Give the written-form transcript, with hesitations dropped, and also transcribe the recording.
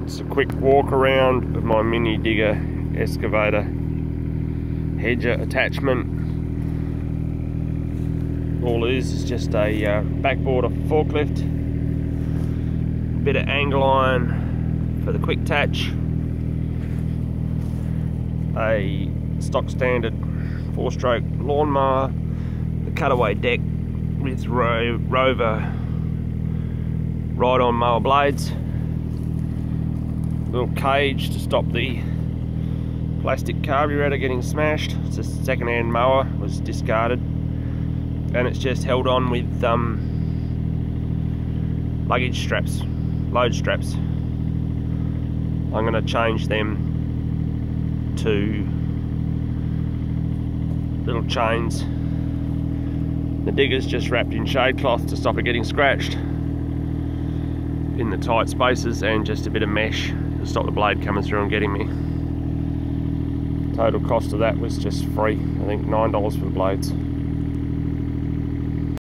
It's a quick walk around of my mini digger excavator hedger attachment. All it is just a backboard off a forklift, a bit of angle iron for the quick attach, a stock standard 4-stroke lawnmower, the cutaway deck with Rover ride-on mower blades, little cage to stop the plastic carburetor getting smashed. It's a second-hand mower, was discarded, and it's just held on with luggage straps, load straps. I'm going to change them to little chains. The digger's just wrapped in shade cloth to stop it getting scratched in the tight spaces, and just a bit of mesh to stop the blade coming through and getting me. Total cost of that was just free, I think $9 for the blades.